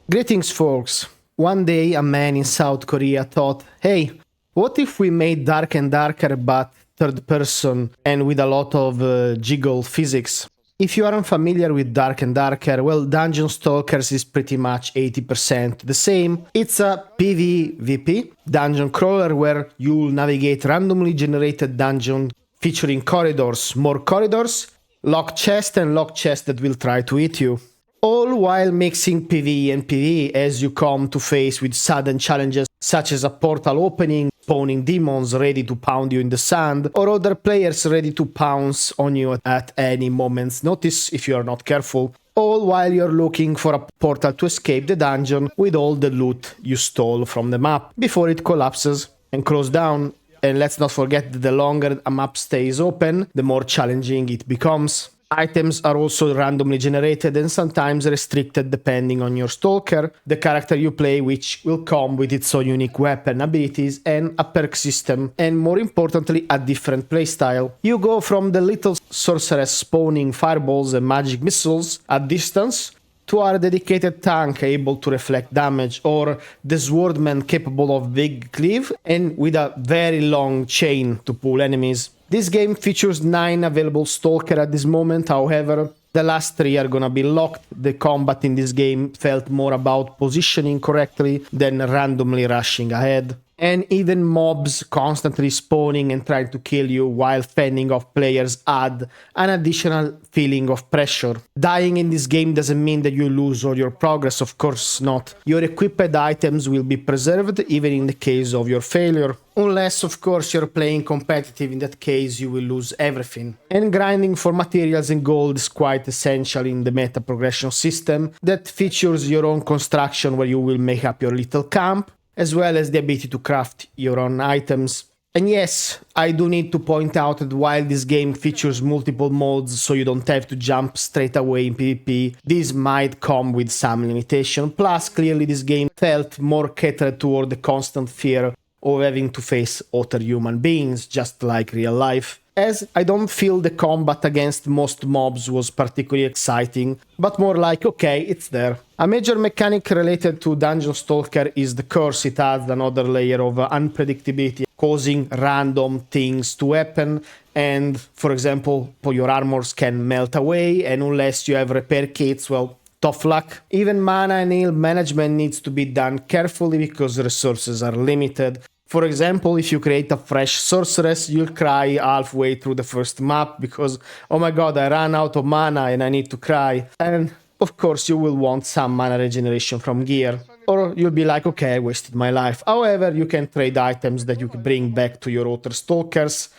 Greetings, folks. One day, a man in South Korea thought, hey, what if we made Dark and Darker but third person and with a lot of giggle physics? If you aren't familiar with Dark and Darker, well, Dungeon Stalkers is pretty much 80% the same. It's a PvEvP dungeon crawler where you'll navigate randomly generated dungeon featuring corridors, more corridors, locked chest and locked chest that will try to eat you. All while mixing PvE and PvE as you come to face with sudden challenges such as a portal opening, spawning demons ready to pound you in the sand, or other players ready to pounce on you at any moment's notice if you are not careful, all while you're looking for a portal to escape the dungeon with all the loot you stole from the map before it collapses and closes down. And let's not forget that the longer a map stays open, the more challenging it becomes. Items are also randomly generated and sometimes restricted depending on your stalker, the character you play, which will come with its own unique weapon abilities and a perk system, and more importantly a different playstyle. You go from the little sorceress spawning fireballs and magic missiles at distance to our dedicated tank able to reflect damage, or the swordman capable of big cleave and with a very long chain to pull enemies. This game features 9 available stalker at this moment, however, the last 3 are gonna be locked. The combat in this game felt more about positioning correctly than randomly rushing ahead. And even mobs constantly spawning and trying to kill you while fending off players add an additional feeling of pressure. Dying in this game doesn't mean that you lose all your progress, of course not. Your equipped items will be preserved even in the case of your failure. Unless, of course, you're playing competitive, in that case you will lose everything. And grinding for materials and gold is quite essential in the meta progression system that features your own construction where you will make up your little camp, as well as the ability to craft your own items. And yes, I do need to point out that while this game features multiple modes so you don't have to jump straight away in PvP, this might come with some limitation. Plus, clearly this game felt more catered toward the constant fear of having to face other human beings, just like real life. As I don't feel the combat against most mobs was particularly exciting, but more like, okay, it's there. A major mechanic related to Dungeon Stalker is the curse. It adds another layer of unpredictability, causing random things to happen, and, for example, your armors can melt away, and unless you have repair kits, well, tough luck. Even mana and heal management needs to be done carefully because resources are limited. For example, if you create a fresh sorceress, you'll cry halfway through the first map because, oh my god, I ran out of mana and I need to cry. And of course you will want some mana regeneration from gear. Or you'll be like, okay, I wasted my life. However, you can trade items that you can bring back to your other stalkers.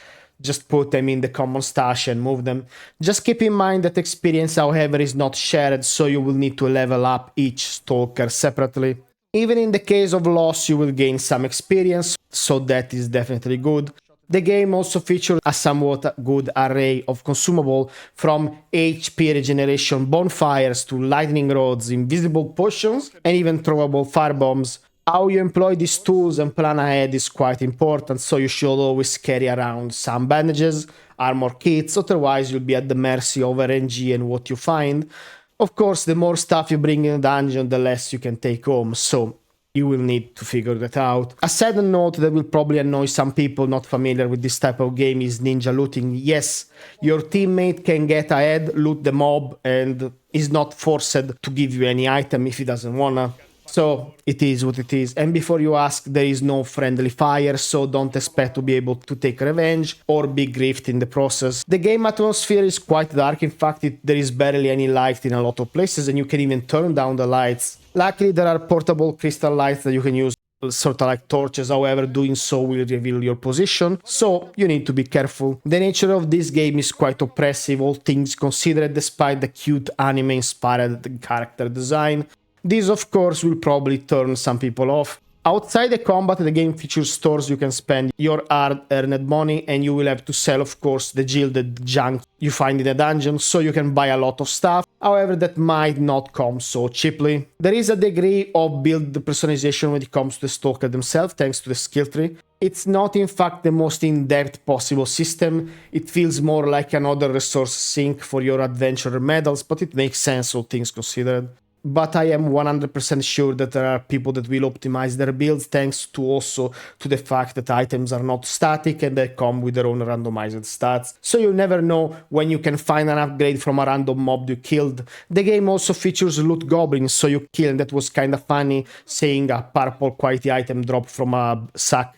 Just put them in the common stash and move them. Just keep in mind that experience, however, is not shared, so you will need to level up each stalker separately. Even in the case of loss, you will gain some experience, so that is definitely good. The game also features a somewhat good array of consumables, from HP regeneration bonfires to lightning rods, invisible potions, and even throwable firebombs. How you employ these tools and plan ahead is quite important, so you should always carry around some bandages, armor kits, otherwise you'll be at the mercy of RNG and what you find. Of course, the more stuff you bring in a dungeon, the less you can take home, so you will need to figure that out. A sad note that will probably annoy some people not familiar with this type of game is ninja looting. Yes, your teammate can get ahead, loot the mob, and is not forced to give you any item if he doesn't wanna. So it is what it is. And before you ask, there is no friendly fire, so don't expect to be able to take revenge or be griefed in the process. The game atmosphere is quite dark. In fact, there is barely any light in a lot of places, and you can even turn down the lights. Luckily, there are portable crystal lights that you can use, sort of like torches. However, doing so will reveal your position, so you need to be careful. The nature of this game is quite oppressive, all things considered, despite the cute anime-inspired character design. This, of course, will probably turn some people off. Outside the combat, the game features stores you can spend your hard-earned money, and you will have to sell, of course, the gilded junk you find in a dungeon, so you can buy a lot of stuff. However, that might not come so cheaply. There is a degree of build personalization when it comes to the stalker themselves, thanks to the skill tree. It's not, in fact, the most in-depth possible system. It feels more like another resource sink for your adventurer medals, but it makes sense, all things considered. but I am 100% sure that there are people that will optimize their builds thanks to also to the fact that items are not static and they come with their own randomized stats. So you never know when you can find an upgrade from a random mob you killed. The game also features loot goblins, so you kill, and that was kind of funny seeing a purple quality item drop from a sack.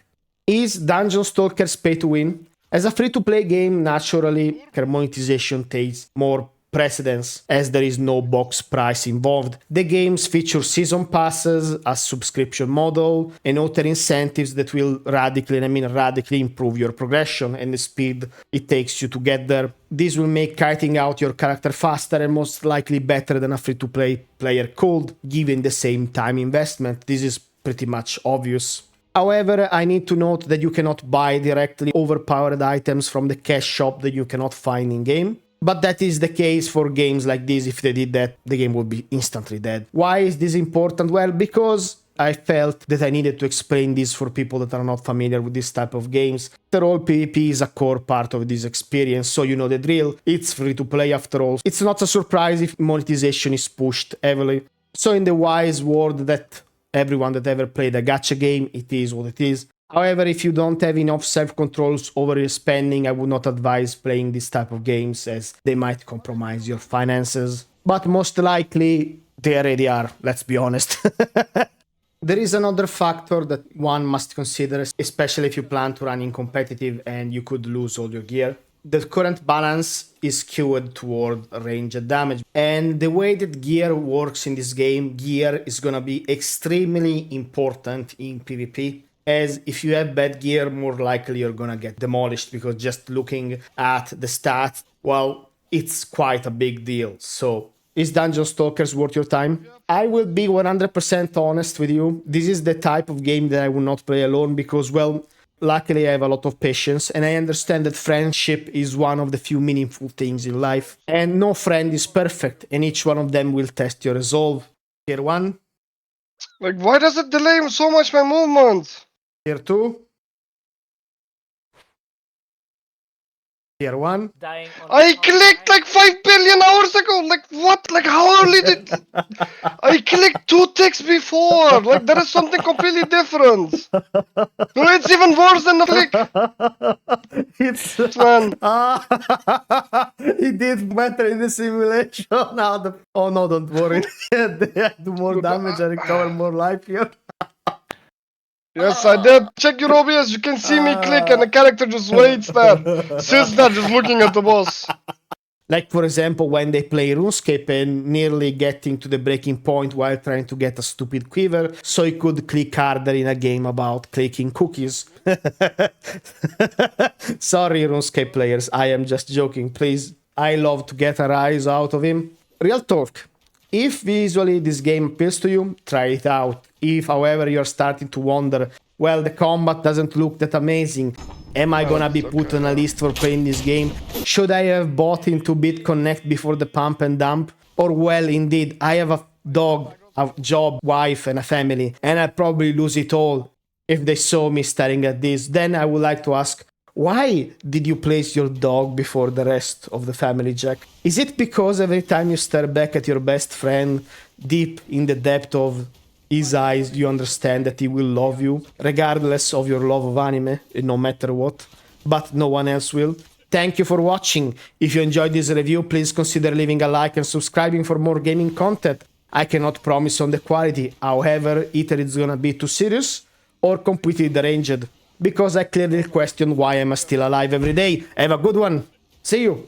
Is Dungeon Stalkers pay to win? As a free-to-play game, naturally, monetization takes more precedence as there is no box price involved. The games feature season passes, a subscription model, and other incentives that will radically improve your progression and the speed it takes you to get there. This will make kiting out your character faster and most likely better than a free-to-play player could, given the same time investment. This is pretty much obvious. However, I need to note that you cannot buy directly overpowered items from the cash shop that you cannot find in-game. But that is the case for games like this. If they did that, the game would be instantly dead. Why is this important? Well, because I felt that I needed to explain this for people that are not familiar with this type of games. After all, PvP is a core part of this experience, so you know the drill. It's free to play after all. It's not a surprise if monetization is pushed heavily. So in the wise word that everyone that ever played a gacha game, it is what it is. However, if you don't have enough self-controls over your spending, I would not advise playing this type of games as they might compromise your finances. But most likely, they already are, let's be honest. There is another factor that one must consider, especially if you plan to run in competitive and you could lose all your gear. The current balance is skewed toward ranged damage. And the way that gear works in this game, gear is gonna be extremely important in PvP. As if you have bad gear, more likely you're gonna get demolished, because just looking at the stats, well, it's quite a big deal. So, is Dungeon Stalkers worth your time? I will be 100% honest with you. This is the type of game that I will not play alone because, well, luckily I have a lot of patience and I understand that friendship is one of the few meaningful things in life. And no friend is perfect and each one of them will test your resolve. Tier 1. Like, why does it delay so much my movement? Tier 2. Tier 1. I clicked like 5 billion hours ago. Like, what? Like, how early did... I clicked 2 ticks before. Like, that is something completely different. No, it's even worse than the click. It's... Man. It did better in the simulation. Now oh no, don't worry. They do more damage and recover more life here. Yes, I did. Check your OBS. You can see me click and the character just waits there. Sits there just looking at the boss. Like, for example, when they play RuneScape and nearly getting to the breaking point while trying to get a stupid quiver, so he could click harder in a game about clicking cookies. Sorry, RuneScape players, I am just joking, please. I love to get a rise out of him. Real talk. If visually this game appeals to you, try it out. If, however, you're starting to wonder, well, the combat doesn't look that amazing, am I gonna be put on a list for playing this game? Should I have bought into BitConnect before the pump and dump? Or, well, indeed, I have a dog, a job, wife, and a family, and I'd probably lose it all if they saw me staring at this. Then I would like to ask, why did you place your dog before the rest of the family, Jack? Is it because every time you stare back at your best friend, deep in the depth of his eyes, you understand that he will love you, regardless of your love of anime, no matter what, but no one else will? Thank you for watching. If you enjoyed this review, please consider leaving a like and subscribing for more gaming content. I cannot promise on the quality, however, either it's gonna be too serious or completely deranged, because I clearly question why I'm still alive every day. Have a good one. See you.